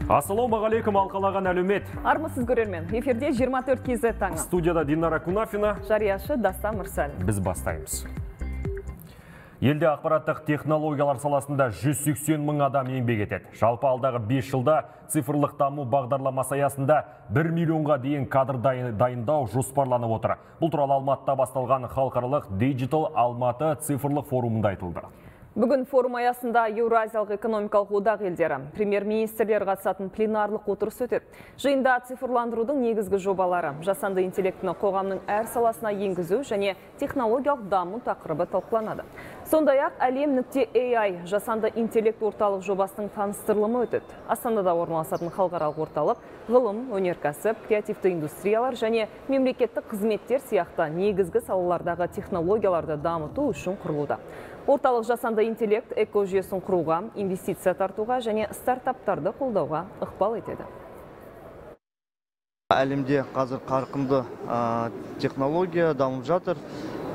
Ассалаумағалейкум, алқалаған әлеумет. Армысыз көрермен, эфирде 24 KZ таңы. Студияда Динара Кунафина, жарияшы Дастан Мұрсәлі. Біз бастаймыз. Елде ақпараттық технологиялар саласында 180 мың адам еңбек етеді. Жалпы алдағы 5 жылда цифрлық даму бағдарламасы аясында 1 миллионға дейін кадр дайындау жоспарланып отыр. Бұл туралы Алматыда басталған халықаралық Digital Алматы цифрлық форумында айтылды. Бүгін форум аясында Еуразиялық экономикалық одақ елдері премьер-министрлер қатысатын пленарлық отырыс өтеді. Жиында цифрландырудың негізгі жобалары, жасанды интеллектіні қоғамның әр саласына енгізу және технологиялық даму тақырыбы талқыланады. Сондай-ақ әлем.ai жасанды интеллект орталық жобасының таныстырылымы өтеді. Астанада орналасатын халықаралық орталық ғылым, өнеркәсіп, креативті индустриялар және мемлекеттік қызметтер сияқты негізгі салалардағы технологияларды дамыту үшін құрылуда. Орталық жасанды интеллект экожүйесін құруға, инвестиция тартуға және стартаптарды қолдауға ықпал етеді. Әлемде қазір қарқынды технология дамып жатыр.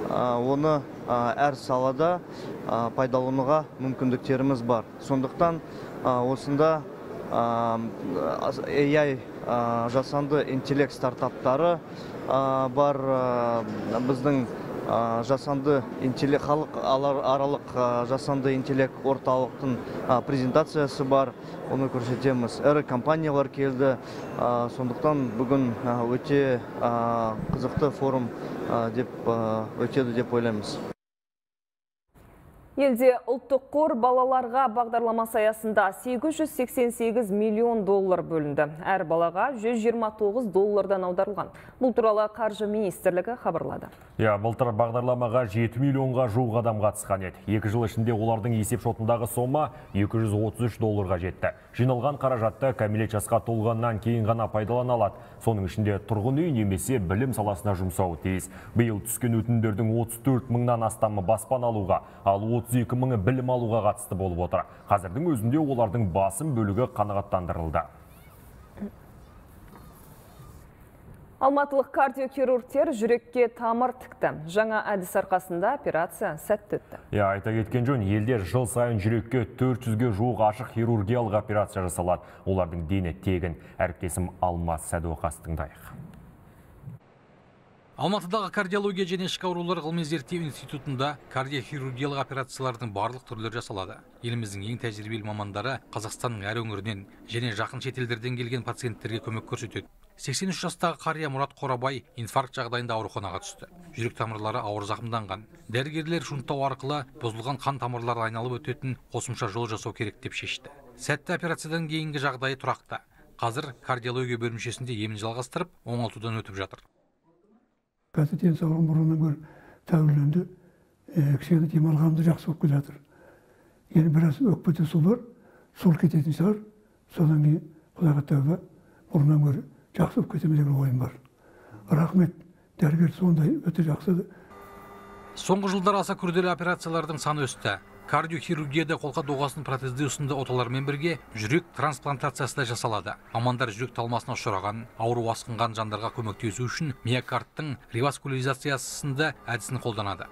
Оны әр салада пайдалануға мүмкіндіктеріміз бар. Сондықтан осында AI жасанды интеллект стартаптары бар. Біздің жасанды интеллект, халық аралық жасанды интеллект орталықтың презентациясы бар, оны көрсетеміз. Әрі компаниялар келді, сондықтан бүгін өте қызықты форум өтеді деп ойлаймыз. Елде ұлттық қор балаларға бағдарламасы аясында 888 миллион доллар бөлінді. Әр балаға 129 доллардан аударылған. Бұл туралы қаржы министрлігі хабарлады. Былтыр бағдарламаға 7 миллионға жуық адам қатысқан еді. 2 жыл ішінде олардың есеп шотындағы сома 233 долларға жетті. Жиналған қаражатты кәмелет жасқа толғаннан кейін ғана пайдалана алады. Соның ішінде тұрғын үй немесе білім саласына жұмсауы тиіс. Биыл түскен өтінімдердің 34 мыңнан астамы баспан алуға, ал 32 мыңы білім алуға қатысты болып отыр. Қазірдің өзінде олардың басым бөлігі қанағаттандырылды. Алматылық кардиохирургтер жүрекке тамыр тікті. Жаңа әдіс арқасында операция сәтті өтті. Айта кеткен жөн, елде жыл сайын жүрекке 400-ге жуық ашық хирургиялық операция жасалады. Олардың дені тегін. Әріптесім Алмас Сәдуақас тыңдайық. Алматыдағы кардиология және ішкі аурулар ғылыми зерттеу институтында кардиохирургиялық операциялардың барлық түрлері жасалады. Еліміздің ең тәжірибелі мамандары Қазақстанның әр өңірінен және жақын шетелдерден келген пациенттерге көмек көрсетеді. 83 жастағы қария Мұрат Қорабай инфаркт жағдайында ауруханаға түсті. Жүрек тамырлары ауыр зақымданған. Дәрігерлер шунттау арқылы бұзылған қан тамырлары айналып өтетін қосымша жол жасау керек деп шешті. Сәтті операциядан кейінгі жағдайы тұрақты. Қазір кардиология бөлімшесінде емін жалғастырып, оңалтудан өтіп жатыр. Қазір денсаулығым бұрыннан гөрі тәуірленді, кішкене демалғанымда жақсы болып келе жатыр. Енді біраз өкпеде су бар, сол кететін шығар. Содан кейін Құдайға тәуба, бұрыннан гөрі жақсы болып кетемін деген ойым бар. Рахмет, дәрігер сондай өте жақсы. Соңғы жылдар аса күрделі операциялардың саны өсті. Кардиохирургияда қолқа доғасының протездеу сынды оталармен бірге жүрек трансплантациясы да жасалады. Мамандар жүрек талмасына ұшыраған, ауру асқынған жандарға көмектесу үшін миокардтың реваскуляризациясы сынды әдісін қолданады.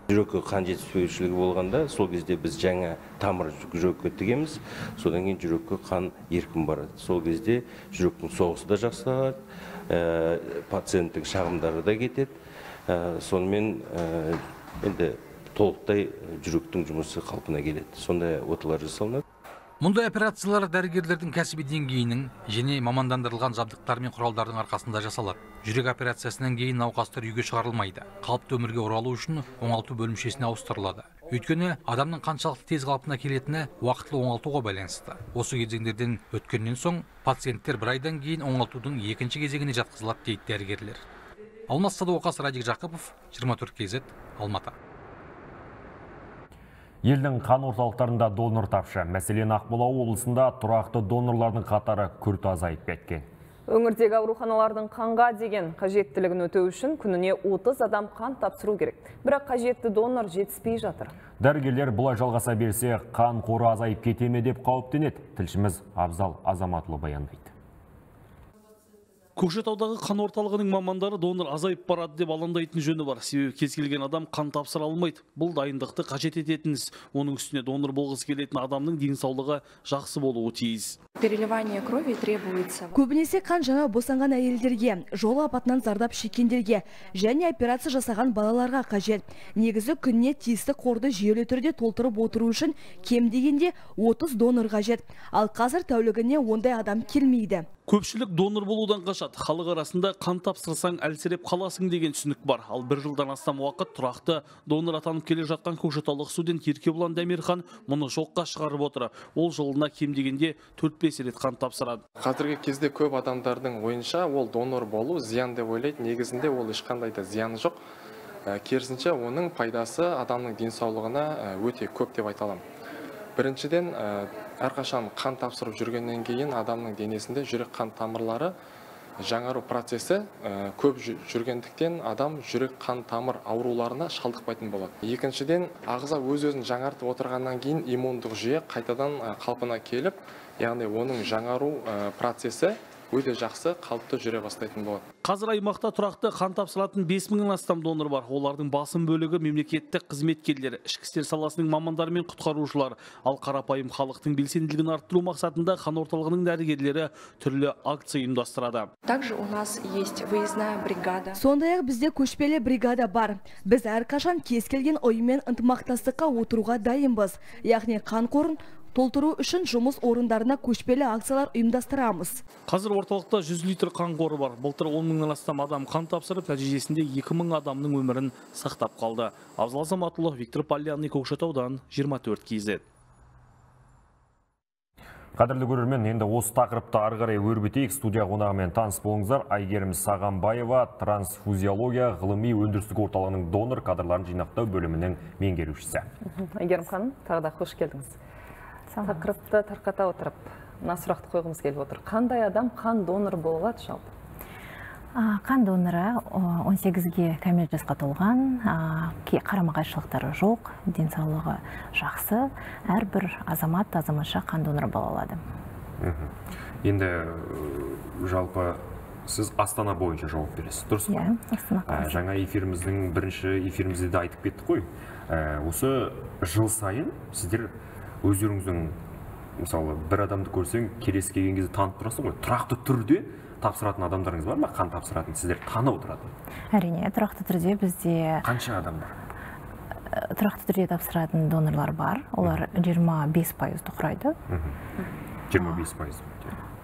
Жүрекке қан жетіспеушілігі болғанда, сол кезде біз жаңа тамыр жүрекке тігеміз, содан кейін жүрекке қан еркін барады. Сол кезде жүректің соғысы да жақсарады, пациенттің шағымдары да кетеді. Сонымен енді толықтай жүректің жұмысы қалпына келеді. Сондай оталар жасалынады. Мұндай операциялар дәрігерлердің кәсіби деңгейінің және мамандандырылған жабдықтар мен құралдардың арқасында жасалады. Жүрек операциясынан кейін науқастар үйге шығарылмайды. Қалыпты өмірге оралу үшін оңалту бөлімшесіне ауыстырылады. Өйткені адамның қаншалықты тез қалпына келетіні уақытлы оңалтуға байланысты. Осы кезеңдерден өткеннен соң пациенттер бір айдан кейін оңалтудың екінші кезегіне жатқызылады дейді дәрігерлер. Алмас Сәдуақас, Радик Жақыпов, 24 KZ, Алматы. Елдің қан орталықтарында донор тапшы. Мәселен, Ақмола облысында тұрақты донорлардың қатары күрт азайып кеткен. Өңірдегі ауруханалардың қанға деген қажеттілігін өтеу үшін күніне 30 адам қан тапсыру керек. Бірақ қажетті донор жетіспей жатыр. Дәрігерлер бұлай жалғаса берсе, қан қоры азайып кетеме деп қауіптенеді. Тілшіміз Абзал Азаматұлы баяндайды. Көкшетаудағы қан орталығының мамандары донор азайып барады деп алаңдайтын жөні бар. Себебі кез келген адам қан тапсыра алмайды. Бұл дайындықты қажет ететін іс. Оның үстіне донор болғысы келетін адамның денсаулығы жақсы болуы тиіс. Переливание крови требуется. Көбінесе қан жаңа босанған әйелдерге, жол апатынан зардап шеккендерге және операция жасаған балаларға қажет. Негізі күніне тиісті қорды жүйелі түрде толтырып отыру үшін кем дегенде 30 донор қажет. Ал қазір тәулігіне ондай адам келмейді. Көпшілік донор болудан қашады. Халық арасында қан тапсырсаң әлсіреп қаласың деген түсінік бар. Ал бір жылдан астам уақыт тұрақты донор атанып келе жатқан көкшетаулық студент Еркебұлан Дәмерхан мұны жоққа шығарып отыр. Ол жылына кем дегенде 4-5 рет қан тапсырады. Қазіргі кезде көп адамдардың ойынша ол донор болу зиян деп ойлайды. Негізінде ол ешқандай да зияны жоқ. Керісінше оның пайдасы адамның денсаулығына өте көп деп айта аламын. Біріншіден, әрқашан қан тапсырып жүргеннен кейін адамның денесінде жүрек қан тамырлары жаңару процесі көп жүргендіктен адам жүрек қан тамыр ауруларына шалдықпайтын болады. Екіншіден, ағза өз-өзін жаңартып отырғаннан кейін иммундық жүйе қайтадан қалпына келіп, яғни оның жаңару процесі өте жақсы қалыпты жүре бастайтын болады. Қазір аймақта тұрақты қан тапсыратын 5000-нен астам донор бар. Олардың басым бөлігі мемлекеттік қызметкерлер, ішкі істер саласының мамандары мен құтқарушылар. Ал қарапайым халықтың белсенділігін арттыру мақсатында қан орталығының дәрігерлері түрлі акция ұйымдастырады. Также у нас есть выездная бригада. Сондай-ақ бізде көшпелі бригада бар. Біз әрқашан кез келген ұйыммен ынтымақтастыққа отыруға дайынбыз. Яғни қан қорын толтыру үшін жұмыс орындарына көшпелі акциялар ұйымдастырамыз. Қазір орталықта 100 литр қан қоры бар. Былтыр 10.000-нен астам адам қан тапсырып, нәтижесінде 2000 адамның өмірін сақтап қалды. Абзал Азаматұлы, Виктор Полянный, Көкшетаудан, 24 KZ. Қадірлі көрермен, енді осы тақырыпты ары қарай өрбітейік. Студия қонағымен таныс болыңыздар. Айгерім Сағанбаева, трансфузиология ғылыми өндірістік орталығының донор кадрларын жинақтау бөлімінің меңгерушісі. Айгерім ханым, тағы да қош келдіңіз. Тақырыпты тарқата отырып, мына сұрақты қойғымыз келіп отыр. Қандай адам қан донор болуға жалпы? Қан доноры 18-ге кәмел жасқа толған, қарама-қайшылықтары жоқ, денсаулығы жақсы, әрбір азамат азаматша қан доноры бола алады. Енді жалпы сіз Астана бойынша жауап бересіз, дұрыс па? Астана қаласы. Жаңа бірінші эфирімізде де айтып кеттік қой. Осы жыл сайын сіздер өздеріңіздің, мысалы, бір адамды көрсең, келесі келген кезде танып тұрасың ғой. Тұрақты түрде тапсыратын адамдарыңыз бар ма? Қан тапсыратын, сіздер танып отыратын? Әрине, тұрақты түрде бізде... Қанша адам бар? Тұрақты түрде тапсыратын донорлар бар. Олар 25%-ды құрайды. 25%.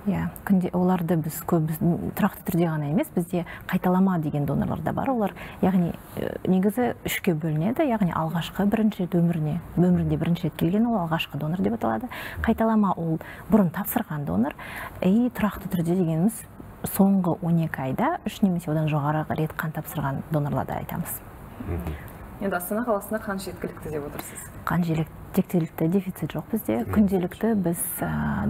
Оларды біз тұрақты түрде ғана емес, бізде қайталама деген донорлар да бар. Олар, яғни, негізі 3-ке бөлінеді, яғни алғашқы бірінші рет өмірінде бірінші рет келген, ол алғашқы донор деп аталады. Қайталама ол бұрын тапсырған донор, тұрақты түрде дегеніміз соңғы 12 айда 3 немесе одан жоғары рет қан тапсырған донорларды айтамыз. Енді Астана қаласында қан жеткілікті деп отырсыз? Қан жеткілікті дефицит жоқ бізде. Күнделікті біз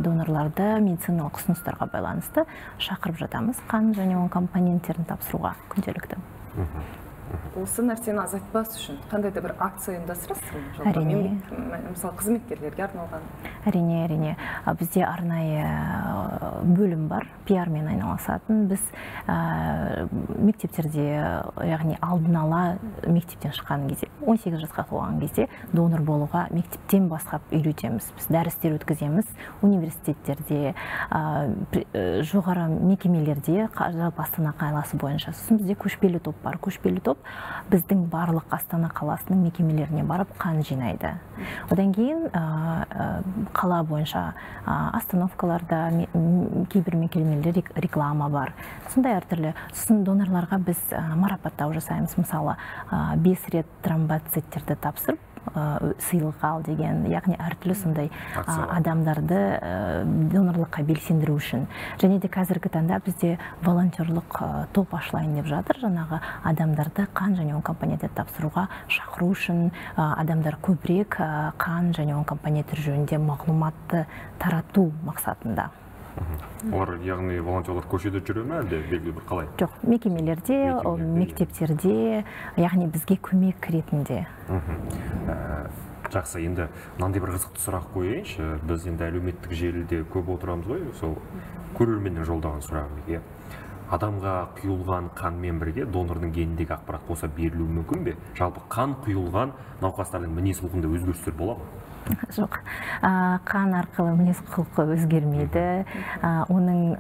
донорларды медициналық ұсыныстарға байланысты шақырып жатамыз. Қан және оның компоненттерін тапсыруға күнделікті. Осы нәрсені азайтпас үшін қандай да бір акция ұйымдастырасыз? Әрине. Мысалы, қызметкерлерге арналған? Әрине. Бізде арнайы бөлім бар, пиармен айналысатын. Біз мектептерде, яғни алдын ала мектептен шыққан кезде, 18 жасқа толған кезде донор болуға мектептен бастап үйретеміз. Біз дәрістер өткіземіз, университеттерде, жоғары мекемелерде, Астана қаласы бойынша. Сосын бізде көшпелі топ бар. Көшпелі топ біздің барлық Астана қаласының мекемелеріне барып қан жинайды. Одан кейін қала бойынша остановкаларда кейбір мекемелерде реклама бар. Сондай әртүрлі. Сосын донорларға біз марапаттау жасаймыз. Мысалы, 5 рет тромбоциттерді тапсырып, сыйлық ал деген, яғни әртүрлі сондай адамдарды донорлыққа белсендіру үшін. Және де қазіргі таңда бізде волонтерлық топ ашылайын деп жатыр. Жаңағы адамдарды қан және оның компоненттер тапсыруға шақыру үшін, адамдар көбірек қан және оның компоненттер жөнінде мағлұматты тарату мақсатында. Олар, яғни, волонтерлар көшеде жүре ме, әлде белгілі бір қалай? Жоқ, мекемелерде, мектептерде, яғни бізге көмек ретінде. Жақсы, енді мынандай бір қызықты сұрақ қояйыншы. Біз енді әлеуметтік желіде көп отырамыз ғой, сол көрерменнен жолдаған сұрағым. адамға құйылған қанмен бірге донордың геніндегі ақпарат қоса берілуі мүмкін бе? Жалпы қан құйылған науқастардың мінез құлқында өзгерістер болады ма? Жоқ, қан арқылы мінез құлқы өзгермейді. Оның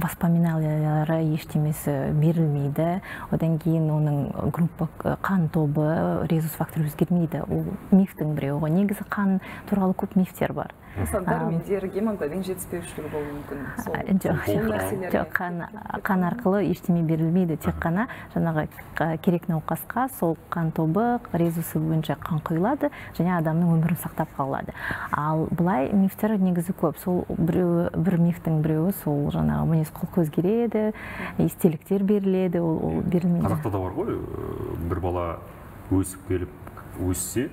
воспоминаниялары ештемесі берілмейді. Одан кейін оның группа қан тобы резус факторы өзгермейді. Ол мифтің біреуі ғой. Негізі қан туралы көп мифтер бар. Мысалы, дәрумендер, гемоглобин жетіспеушілігі болуы мүмкін. Жоқ, қан арқылы ештеме берілмейді. Тек қана жаңағы керек науқасқа сол қан тобы резусы бойынша қан құйылады, және адамның өмірін сақтап қалады. Ал былай мифтер негізі көп. Сол бір мифтің біреуі сол жаңағы мінез құлқы өзгереді, естеліктер беріледі, ол берілмейді. Қазақта да бар ғой, бір бала өсіп келіп өссе,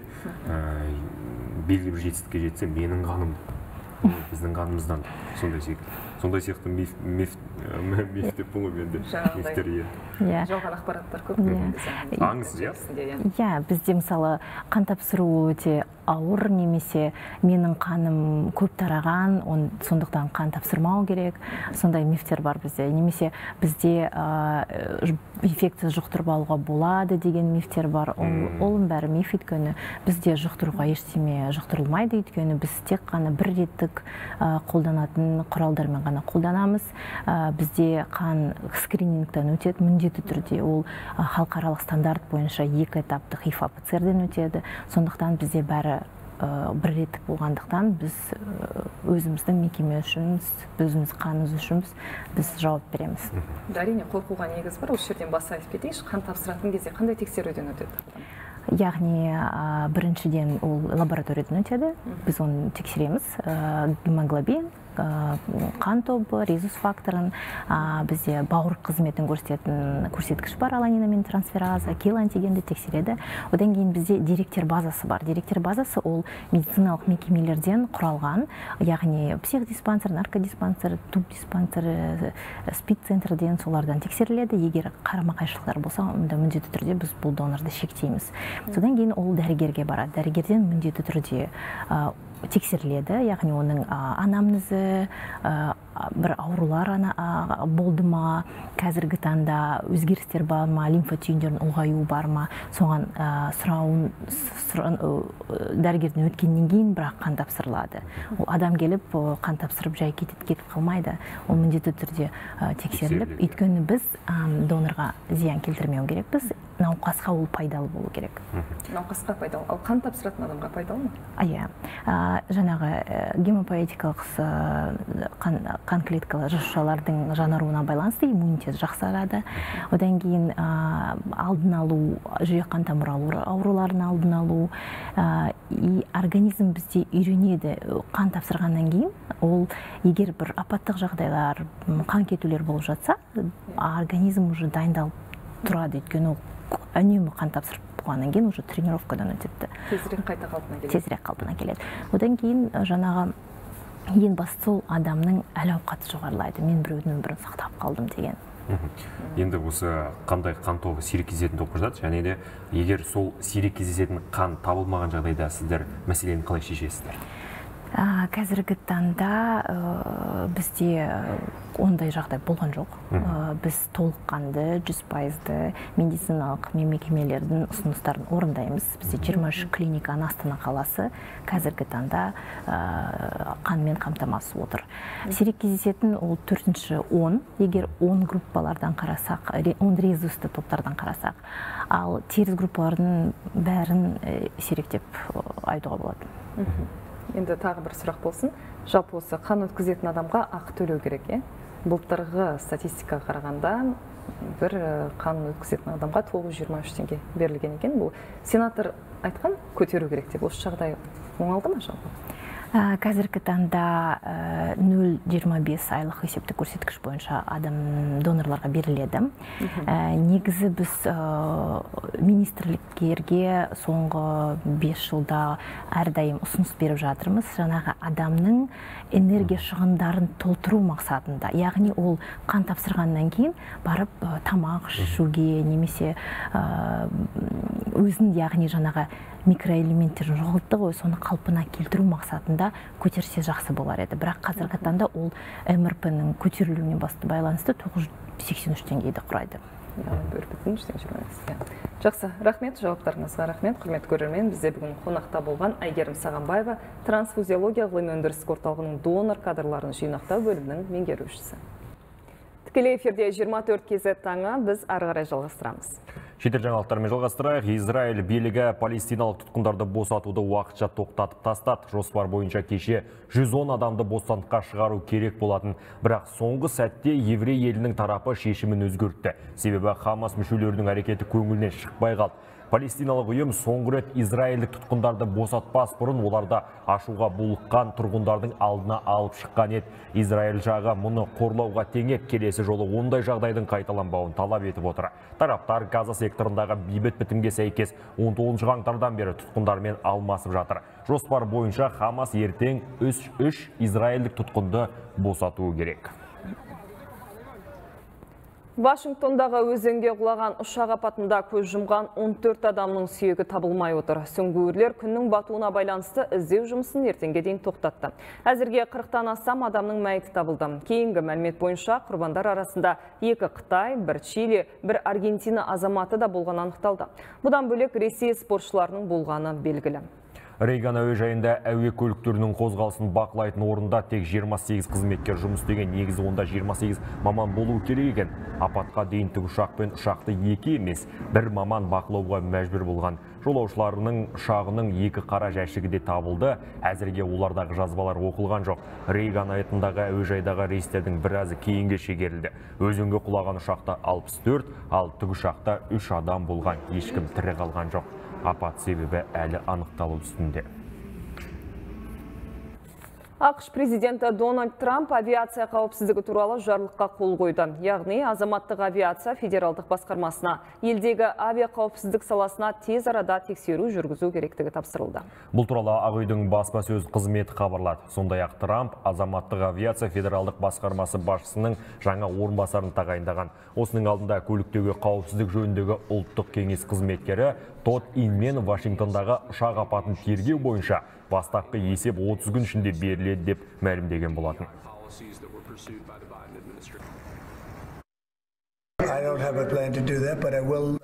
белгілі бір жетістікке жетсе, менің қаным, біздің қанымыздан, сондай сияқты миф деп бұл менде мифтер ие. Жалған ақпараттар көп. Аңыз, иә? Бізде мысалы қан тапсыру өте ауыр, немесе менің қаным көп тараған, сондықтан қан тапсырмау керек. Сондай мифтер бар бізде. Немесе бізде инфекция жұқтырып алуға болады деген мифтер бар. Оның бәрі миф, өйткені бізде жұқтыруға ештеме жұқтырылмайды, өйткені біз тек қана бір реттік қолданатын құралдармен ғана қолданамыз. Бізде қан скринингтен өтеді міндетті түрде. Ол халықаралық стандарт бойынша 2 этаптық ПЦР-ден өтеді. Сондықтан бізде бәрі бір реттік болғандықтан біз өзіміздің мекеме үшін, өзіміз қанымыз үшін біз жауап береміз. Әрине, қорқуға негіз бар. Осы жерден баса айтып кетейінші, қан тапсыратын кезде қандай тексеруден өтеді? Яғни біріншіден ол лабораториядан өтеді. Біз оны тексереміз. Гемоглобин, қан тобы, резус факторын, бізде бауыр қызметін көрсететін көрсеткіш бар, аланина трансфераза, кил антигенді тексереді. Одан кейін бізде деректер базасы бар. Деректер базасы ол медициналық мекемелерден құралған, яғни психдиспансер, наркодиспансер, тубдиспансер, спид-центрден солардан тексеріледі. Егер қарама-қайшылықтар болса, онда міндетті түрде біз бұл донорды шектейміз. Содан кейін ол дәрігерге барады. Дәрігерден міндетті түрде тексеріледі, яғни оның анамнезі, бір аурулар болды ма, қазіргі таңда өзгерістер бар ма, лимфа түйіндерінің ұлғаюы бар ма, соған сұрауын дәрігерден өткеннен кейін бірақ қан тапсырылады. Ол адам келіп қан тапсырып жай кетіп қалмайды, ол міндетті түрде тексеріліп, өйткені біз донорға зиян келтірмеу керекпіз, науқасқа ол пайдалы болу керек. Науқасқа пайдалы, ал қан тапсыратын адамға пайдалы ма? Иә, жаңағы гемопоэтикалық қан клеткалы жасушалардың жаңаруына байланысты иммунитет жақсарады. Одан кейін алдын алу, жүрек қан тамыр ауруларын алдын алу, и организм бізде үйренеді. Қан тапсырғаннан кейін, ол егер бір апаттық жағдайлар, қан кетулер болып жатса, организм уже дайындалып тұрады, өйткені ол үнемі қан тапсырып болғаннан кейін уже тренировкадан өтеді. Тезірек қалпына келеді. Одан кейін жаңағы ең бастысы ол адамның әл-ауқаты жоғарылайды. Мен біреудің өмірін сақтап қалдым деген. Енді осы қандай қан тобы сирек кездесетін деп жатады, және де егер сол сирек кездесетін қан табылмаған жағдайда сіздер мәселені қалай шешесіздер? Қазіргі таңда бізде ондай жағдай болған жоқ. Біз толыққанды 100% медициналық мекемелердің ұсыныстарын орындаймыз. Бізде 23 клиника Астана қаласы қазіргі таңда қанмен қамтамасыз отыр. Сирек кездесетін ол 4-ші 10, егер 10 группалардан қарасақ, 10 резусты топтардан қарасақ, ал теріс группалардың бәрін сирек деп айтуға болады. Енді тағы бір сұрақ болсын. Жалпы осы қан өткізетін адамға ақы төлеу керек, е? Былтырғы статистикаға қарағанда бір қан өткізетін адамға 923 теңге берілген екен. Бұл сенатор айтқан көтеру керек деп. Осы жағдай оңалды ма жалпы? Қазіргі таңда 0,25 айлық есептік көрсеткіш бойынша адам донорларға беріледі. Негізі біз министрліктерге соңғы 5 жылда әрдайым ұсыныс беріп жатырмыз. Жаңағы адамның энергия шығындарын толтыру мақсатында. Яғни ол қан тапсырғаннан кейін барып тамақ ішуге немесе өзін, яғни жаңағы микроэлементтерін жоғалтты ғой, соны қалпына келтіру мақсатында көтерсе жақсы болар еді. Бірақ қазіргі таңда ол МРП-нің көтерілуіне байланысты 983 теңгейді құрайды. Жақсы, рахмет, жауаптарыңызға рахмет. Құрметті көрермен, бізде бүгін қонақта болған Әйгерім Сағанбаева, трансфузиология ғылыми өндірістік орталығының донор кадрларын жинақтау бөлімінің меңгерушісі. Тікелей эфирде 24 KZ таңы, біз ары қарай жалғастырамыз. Шетел жаңалықтармен жалғастырайық. Израиль билігі палестиналық тұтқындарды босатуды уақытша тоқтатып тастады. Жоспар бойынша кеше 110 адамды бостандыққа шығару керек болатын. Бірақ соңғы сәтте еврей елінің тарапы шешімін өзгертті. Себебі Хамас мүшелерінің әрекеті көңілінен шықпай қалды. Палестиналық ұйым соңғы рет израильдік тұтқындарды босатпас бұрын оларда ашуға булыққан тұрғындардың алдына алып шыққан еді. Израиль жағы мұны қорлауға теңеп, келесі жолы ондай жағдайдың қайталанбауын талап етіп отыр. Тараптар Газа секторындағы бейбіт бітімге сәйкес 19 қаңтардан бері тұтқындармен алмасып жатыр. Жоспар бойынша Хамас ертең 3 израильдік тұтқынды босатуы керек. Вашингтондағы өзенге құлаған ұшақ апатында көз жұмған 14 адамның сүйегі табылмай отыр. Сүңгуірлер күннің батуына байланысты іздеу жұмысын ертеңге дейін тоқтатты. Әзірге 40-тан астам адамның мәйіті табылды. Кейінгі мәлімет бойынша құрбандар арасында 2 Қытай, 1 Чили, 1 Аргентина азаматы да болған анықталды. Бұдан бөлек Ресей спортшыларының болғаны белгілі. Рейган әуежайында әуе көліктерінің қозғалысын бақылайтын орында тек 28 қызметкер жұмыс істеген, негізі онда 28 маман болу керек екен. Апатқа дейін тікұшақпен ұшақты 2 емес, 1 маман бақылауға мәжбүр болған. Жолаушыларының ұшағының 2 қара жәшігі де табылды. Әзірге олардағы жазбалар оқылған жоқ. Рейган атындағы әуежайдағы рейстердің біразы кейінге шегерілді. Өзенге құлаған ұшақта 64, ал тікұшақта 3 адам болған, ешкім тірі қалған жоқ. Апат себебі әлі анықталу үстінде. ақш президенті Дональд Трамп авиация қауіпсіздігі туралы жарлыққа қол қойды. Яғни азаматтық авиация федералдық басқармасына елдегі авиа қауіпсіздік саласына тез арада тексеру жүргізу керектігі тапсырылды. Бұл туралы Ақ үйдің баспасөз қызметі хабарлады. Сондай-ақ Трамп азаматтық авиация федералдық басқармасы басшысының жаңа орынбасарын тағайындаған. Осының алдында көліктегі қауіпсіздік жөніндегі ұлттық кеңес қызметкері Тод Инмен Вашингтондағы ұшақ апатын тергеу бойынша бастапқы есеп 30 күн ішінде беріледі деп мәлімдеген болатын.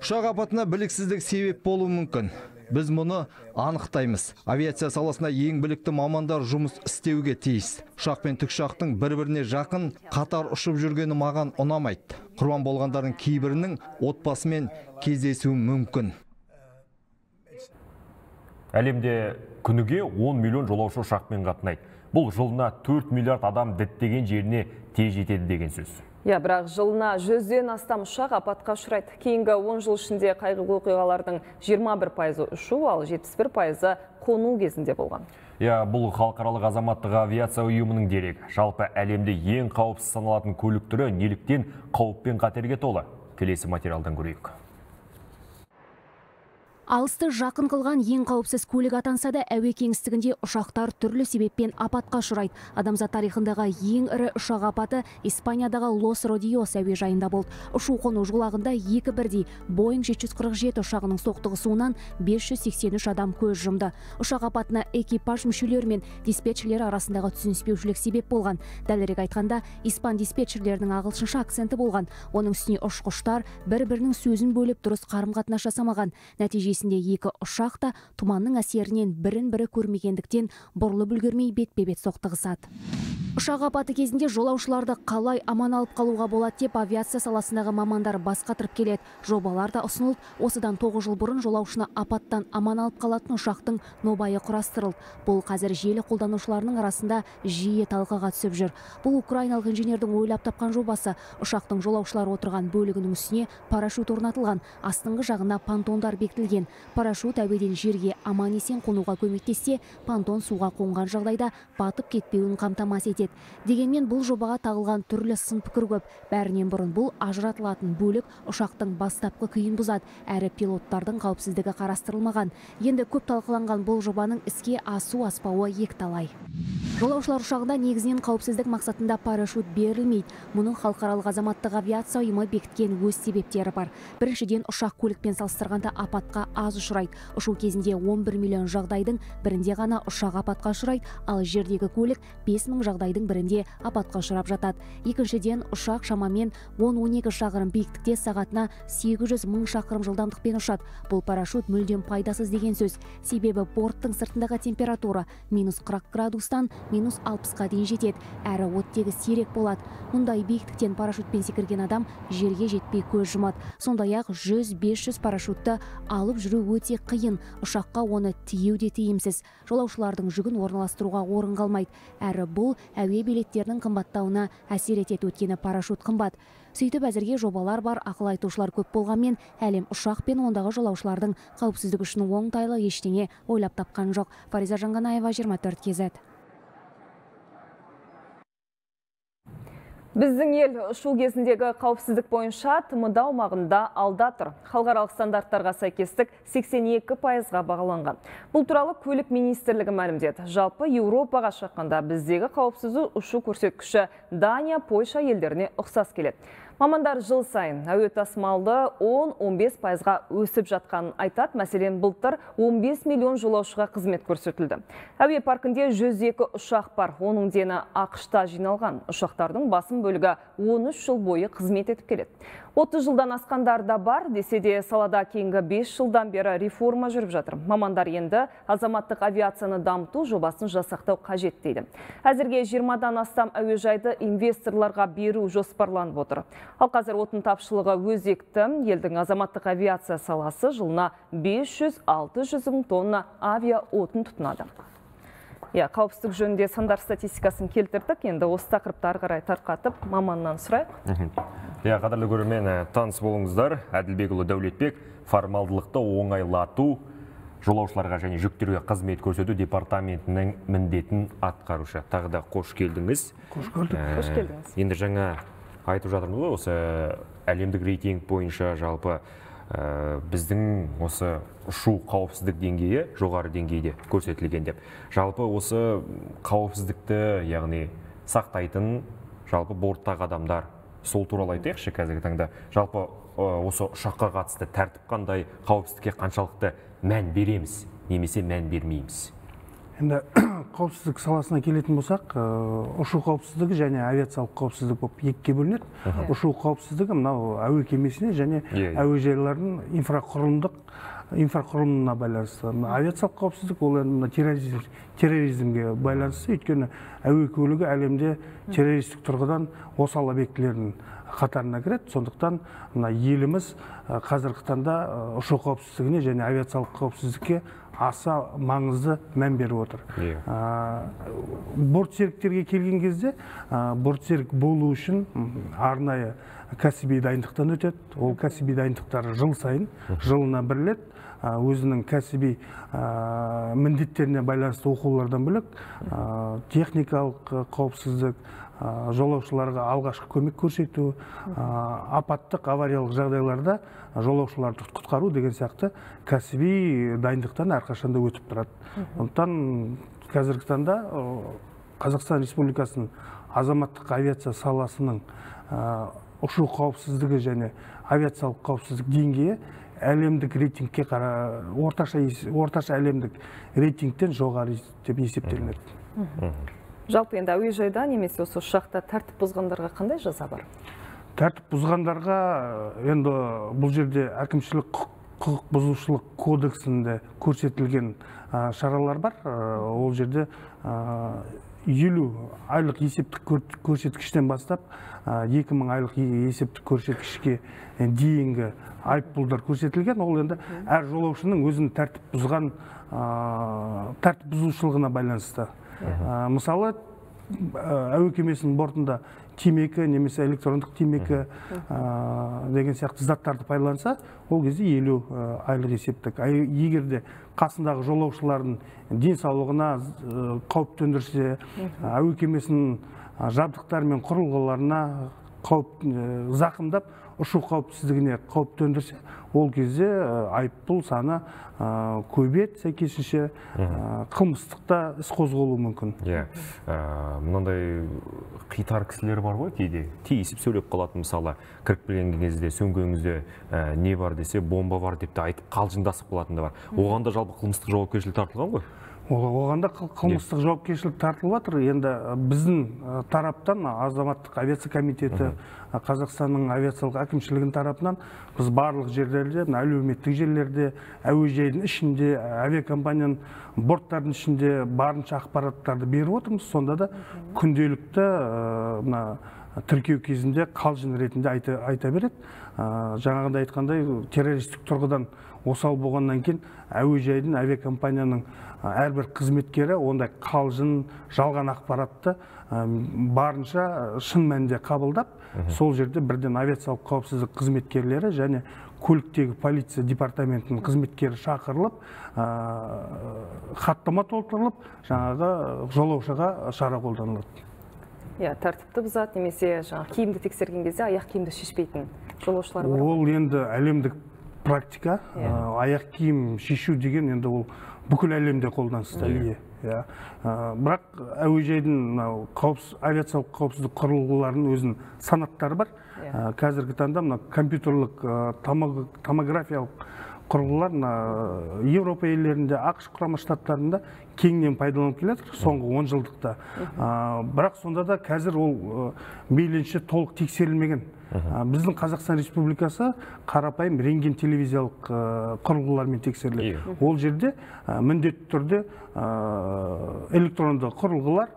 Ұшақ апатына біліксіздік себеп болуы мүмкін. Біз мұны анықтаймыз. Авиация саласына ең білікті мамандар жұмыс істеуге тиіс. Ұшақ пен тікұшақтың бір-біріне жақын қатар ұшып жүргені маған ұнамайды. Құрбан болғандардың кейбірінің отбасымен кездесуі мүмкін. Әлемде күніге 10 миллион жолаушы ұшақпен қатынайды. Бұл жылына 4 миллиард адам діттеген жеріне тез жетеді деген сөз. Бірақ жылына 100-ден астам ұшақ апатқа ұшырайды. Кейінгі 10 жыл ішінде қайғылы оқиғалардың 21% ұшу, ал 71% қону кезінде болған. Бұл халықаралық азаматтық авиация ұйымының дерегі. Жалпы әлемде ең қауіпсіз саналатын көлік түрі неліктен қауіп пен қатерге толы? Келесі материалдан көрейік. Алысты жақын қылған ең қауіпсіз көлік атанса да, әуе кеңістігінде ұшақтар түрлі себеппен апатқа ұшырайды. Адамзат тарихындағы ең ірі ұшақ апаты Испаниядағы Лос Родиос әуежайында болды. Ұшу-қону жолағында 2 бірдей Boeing 747 ұшағының соқтығысуынан 583 адам көз жұмды. Ұшақ апатына экипаж мүшелері мен диспетчерлер арасындағы түсініспеушілік себеп болған. Дәлірек айтқанда, испан диспетчерлерінің ағылшынша акценті болған. Оның үстіне ұшқыштар бір-бірінің сөзін бөліп дұрыс қарым-қатынас жасамаған. Нәтижесінде 2 ұшақ та тұманның әсерінен бірін-бірі көрмегендіктен бұрылып үлгермей бетпе-бет соқтығысады. Ұшақ апаты кезінде жолаушыларды қалай аман алып қалуға болады деп авиация саласындағы мамандар бас қатырып келеді. Жобалар да ұсынылды. Осыдан 9 жыл бұрын жолаушыны апаттан аман алып қалатын ұшақтың нобайы құрастырылды. Бұл қазір желі қолданушыларының арасында жиі талқыға түсіп жүр. Бұл украиналық инженердің ойлап тапқан жобасы. Ұшақтың жолаушылар отырған бөлігінің үстіне парашют орнатылған, астыңғы жағына понтондар бекітілген. Парашют әуеден жерге аман есен қонуға көмектессе, понтон суға қонған жағдайда батып кетпеуін қамтамасыз етеді. етеді. Дегенмен бұл жобаға тағылған түрлі сын пікір көп. Бәрінен бұрын бұл ажыратылатын бөлік ұшақтың бастапқы күйін бұзады, әрі пилоттардың қауіпсіздігі қарастырылмаған. Енді көп талқыланған бұл жобаның іске асу аспауы екіталай. Жолаушылар ұшағында негізінен қауіпсіздік мақсатында парашют берілмейді. Мұның халықаралық азаматтық авиация ұйымы бекіткен өз себептері бар. Біріншіден, ұшақ көлікпен салыстырғанда апатқа аз ұшырайды. Ұшу кезінде 11 миллион жағдайдың бірінде ғана ұшақ апатқа ұшырайды, ал жердегі көлік 5000 жағдайдың бірінде апатқа ұшырап жатады. Екіншіден, ұшақ шамамен 10-12 шақырым биіктікте сағатына 800 000 шақырым жылдамдықпен ұшады. Бұл парашют мүлдем пайдасыз деген сөз. Себебі борттың сыртындағы температура -40 градустан -60-қа дейін жетеді, әрі оттегі сирек болады. Мұндай биіктіктен парашютпен секірген адам жерге жетпей көз жұмады. Сондай-ақ 100-500 парашютты алып жүру өте қиын, ұшаққа оны тиеу де тиімсіз. Жолаушылардың жүгін орналастыруға орын қалмайды, әрі бұл әуе билеттерінің қымбаттауына әсер етеді, өйткені парашют қымбат. Сөйтіп әзірге жобалар бар, ақыл айтушылар көп болғанмен, әлем ұшақ пен ондағы жолаушылардың қауіпсіздігі үшін оңтайлы ештеңе ойлап тапқан жоқ. Фариза Жанғанаева, 24 KZ. Біздің ел ұшу кезіндегі қауіпсіздік бойынша ТМД аумағында алда тұр. Халықаралық стандарттарға сәйкестік 82%-ға бағаланған. Бұл туралы көлік министрлігі мәлімдеді. Жалпы Еуропаға шаққанда біздегі қауіпсіз ұшу көрсеткіші Дания, Польша елдеріне ұқсас келеді. Мамандар жыл сайын әуе тасымалды 10-15%-ға өсіп жатқанын айтады. Мәселен, былтыр 15 миллион жолаушыға қызмет көрсетілді. Әуе паркінде 102 ұшақ бар. Оның дені ақш-та жиналған. Ұшақтардың басым бөлігі 13 жыл бойы қызмет етіп келеді. 30 жылдан асқандар да бар, десе де салада кейінгі 5 жылдан бері реформа жүріп жатыр. Мамандар енді азаматтық авиацияны дамыту жобасын жасақтау қажет дейді. Әзірге 20-дан астам әуежайды инвесторларға беру жоспарланып отыр. Ал қазір отын тапшылығы өзекті. Елдің азаматтық авиация саласы жылына 500-600 мың тонна авиа отын тұтынады. Қауіпсіздік жөнінде сандар статистикасын келтірдік. Енді осы тақырыпты ары қарай тарқатып, маманнан сұрайық. Қадірлі көрермен, таныс болыңыздар. Әділбекұлы Дәулетбек формалдылықты оңайлату, жолаушыларға және жүктерге қызмет көрсету департаментінің міндетін атқарушы. Тағы да қош келдіңіз. Қош келдіңіз. Енді жаңа айтып жатырмыз ғой, осы әлемдік рейтинг бойынша жалпы біздің осы ұшу қауіпсіздік деңгейі жоғары деңгейде көрсетілген деп. Жалпы осы қауіпсіздікті, яғни сақтайтын жалпы борттағы адамдар, сол туралы айтайықшы қазіргі таңда. Жалпы осы ұшаққа қатысты тәртіп қандай, қауіпсіздікке қаншалықты мән береміз, немесе мән бермейміз? Енді қауіпсіздік саласына келетін болсақ, ұшу қауіпсіздігі және авиациялық қауіпсіздік болып екіге бөлінеді. Ұшу қауіпсіздігі мынау әуе кемесіне және әуежайлардың инфрақұрылымына байланысты. Авиациялық қауіпсіздік ол енді терроризмге байланысты, өйткені әуе көлігі әлемде террористік тұрғыдан осал объектілердің қатарына кіреді. Сондықтан еліміз қазіргі таңда ұшу қауіпсіздігіне және авиациялық қауіпсіздікке аса маңызды мән беріп отыр. Бортсеріктерге келген кезде, бортсерік болу үшін арнайы кәсіби дайындықтан өтеді. Ол кәсіби дайындықтар жыл сайын, жылына бір рет өзінің кәсіби міндеттеріне байланысты оқулардан бөлек техникалық қауіпсіздік, жолаушыларға алғашқы көмек көрсету, апаттық авариялық жағдайларда жолаушыларды құтқару деген сияқты кәсіби дайындықтан әрқашанда өтіп тұрады. Сондықтан қазіргі таңда Қазақстан Республикасының азаматтық авиация саласының ұшу қауіпсіздігі және авиациялық қауіпсіздік деңгейі әлемдік рейтингке орташа әлемдік рейтингтен жоғары деп есептелінеді. Жалпы енді әуежайда немесе осы ұшақта тәртіп бұзғандарға қандай жаза бар? Тәртіп бұзғандарға енді бұл жерде әкімшілік құқық бұзушылық кодексінде көрсетілген шаралар бар. Ол жерде 50 айлық есептік көрсеткіштен бастап 2000 айлық есептік көрсеткішке дейінгі айыппұлдар көрсетілген. Ол енді әр жолаушының өзінің тәртіп бұзушылығына байланысты. Мысалы, әуе кемесінің бортында темекі немесе электрондық темекі деген сияқты заттарды пайдаланса, ол кезде 50 айлық есептік. Егер де қасындағы жолаушылардың денсаулығына қауіп төндірсе, әуе кемесінің жабдықтары мен құрылғыларына зақымдап, ұшу қауіпсіздігіне қауіп төндірсе, ол кезде айыппұл саны көбейеді, сәйкесінше қылмыстықта іс қозғалуы мүмкін. Мынандай қитар кісілер бар ғой, кейде тиісіп сөйлеп қалатын, мысалы, кіріп келген кезде сөңгеңізде не бар десе, бомба бар деп те айтып қалжыңдасып қалатын да бар. Оған да жалпы қылмыстық жауапкершілік тартылған ғой? Оғанда қылмыстық жауапкершілік тартылып жатыр. Енді біздің тараптан азаматтық авиация комитеті, Қазақстанның авиациялық әкімшілігінің тарапынан біз барлық жерлерде, әлеуметтік жерлерде, әуежайдың ішінде, авиакомпанияның борттардың ішінде барынша ақпараттарды беріп отырмыз. Сонда да күнделікті тіркеу кезінде қалжың ретінде айта береді. Жаңағында айтқандай, террористік тұрғыдан осал болғаннан кейін әуежайдың, авиакомпанияның әрбір қызметкері ондай қалжың, жалған ақпаратты барынша шын мәнінде қабылдап, сол жерде бірден авиациялық қауіпсіздік қызметкерлері және көліктегі полиция департаментінің қызметкері шақырылып, хаттама толтырылып, жаңағы жолаушыға шара қолданылады. Тәртіпті бұзады немесе киімді тексерген кезде аяқ киімді шешпейтін жолаушылар бар. Ол енді әлемдік практика. Аяқ киім шешу деген енді ол бүкіл әлемде қолданыста. Бірақ әуежайдың авиациялық қауіпсіздік құрылғыларының өзінің санаттары бар. Қазіргі таңда компьютерлік томографиялық құрылғылар Еуропа елдерінде, ақш құрама штаттарында кеңінен пайдаланылып келе жатыр соңғы 10 жылдықта. Бірақ сонда да қазір ол мейлінше толық тексерілмеген. Біздің Қазақстан Республикасы қарапайым рентген телевизиялық құрылғылармен тексеріледі. Ол жерде міндетті түрде электронды құрылғылар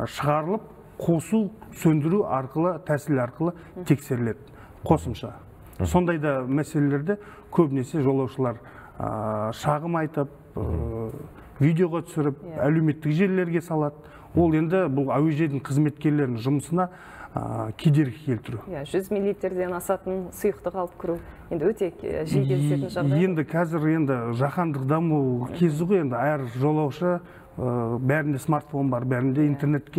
шығарылып, қосу, сөндіру арқылы, тәсіл арқылы тексеріледі. Қосымша. Сондай да мәселелерде көбінесе жолаушылар шағым айтып, видеоға түсіріп, әлеуметтік желілерге салады. Ол енді бұл әуежайдың қызметкерлерінің жұмысына кедергі келтіру. 100 миллилитрден асатын сұйықты алып кіру енді өте жиі кездесетін жағдай. Енді қазір жаһандық даму кезі ғой, енді әр жолаушы бәрінде смартфон бар, бәрінде интернет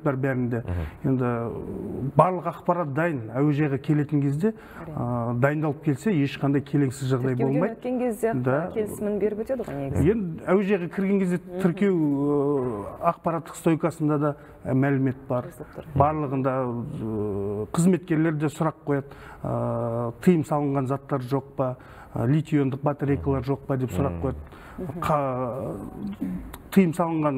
бар, бәрінде. Енді барлық ақпарат дайын, әуежайға келетін кезде дайындалып келсе, ешқандай келеңсіз жағдай болмайды. Тіркеуден өткен кезде келісімін беріп өтеді ғой негізі. Енді әуежайға кірген кезде тіркеу ақпараттық стойкасында да мәлімет бар. Барлығында қызметкерлер де сұрақ қояды, тыйым салынған заттар жоқ па, литий-иондық батарейкалар жоқ па деп сұрақ қояды. Тыйым салынған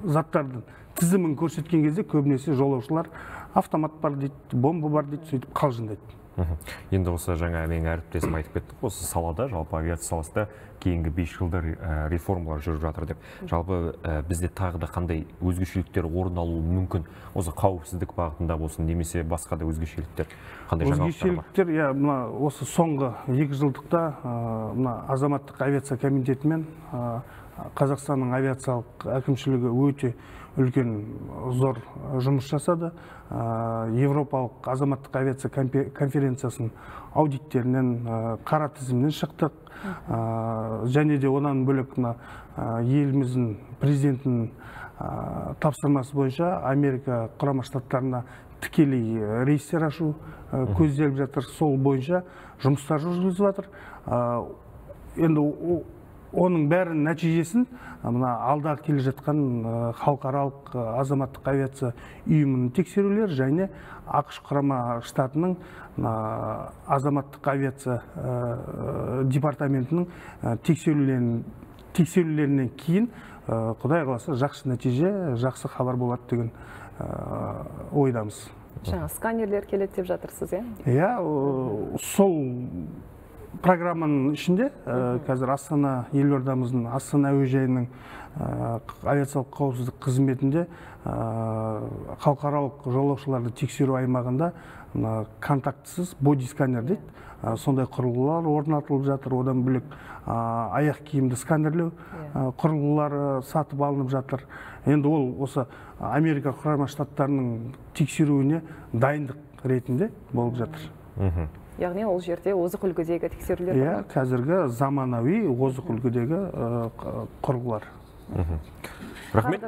заттардың тізімін көрсеткен кезде көбінесе жолаушылар автомат бар дейді, бомба бар дейді, сөйтіп қалжыңдайды. Енді осы жаңа менің әріптесім айтып кеттік, осы салада, жалпы авиация саласында кейінгі 5 жылда реформалар жүріп жатыр деп. Жалпы бізде тағы да қандай өзгешеліктер орын алуы мүмкін, осы қауіпсіздік бағытында болсын, немесе басқа да өзгешеліктер, қандай жаңалықтар бар? Өзгешеліктер, осы соңғы 2 жылдықта азаматтық авиация комитетімен Қазақстанның авиациялық әкімшілігі өте үлкен зор жұмыс жасады. Европалық азаматтық авиация конференциясының аудиттерінен, қара тізімнен шықтық. Және де онан бөлек еліміздің президентінің тапсырмасы бойынша Америка құрама штаттарына тікелей рейстер ашу көзделіп жатыр. Сол бойынша жұмыстар жүргізіліп жатыр. Енді оның бәрінің нәтижесін алдағы келе жатқан халықаралық азаматтық авиация ұйымының тексерулер және ақш құрама штатының азаматтық авиация департаментінің тексерулерінен кейін Құдай қаласа жақсы нәтиже, жақсы хабар болады деген ойдамыз. Жаңа сканерлер келеді деп жатырсыз, сол программаның ішінде қазір Астана, елордамыздың Астана әуежайының авиациялық қауіпсіздік қызметінде халықаралық жолаушыларды тексеру аймағында контактысыз боди сканер дейді. сондай құрылғылар орнатылып жатыр. Одан бөлек аяқ киімді сканерлеу құрылғылары сатып алынып жатыр. Енді ол осы Америка Құрама Штаттарының тексеруіне дайындық ретінде болып жатыр. Яғни ол жерде озық үлгідегі тексерулер бар? Қазіргі заманауи озық үлгідегі құрылғылар. Рахмет.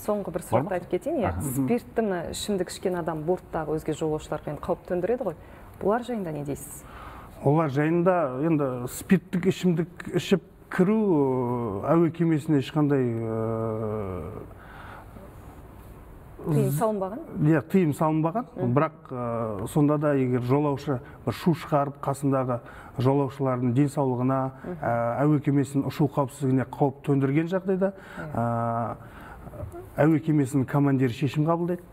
Соңғы бір сұрақты айтып кетейін. Спиртті ішімдік ішкен адам борттағы өзге жолаушыларға қауіп төндіреді ғой. Бұлар жайында не дейсіз? Олар жайында енді спирттік ішімдік ішіп кіру әуе кемесіне ешқандай тыйым салынбаған? Тыйым салынбаған. Бірақ сонда да егер жолаушы шу шығарып қасындағы жолаушылардың денсаулығына, әуе кемесінің ұшу қауіпсіздігіне қауіп төндірген жағдайда әуе кемесінің командирі шешім қабылдайды.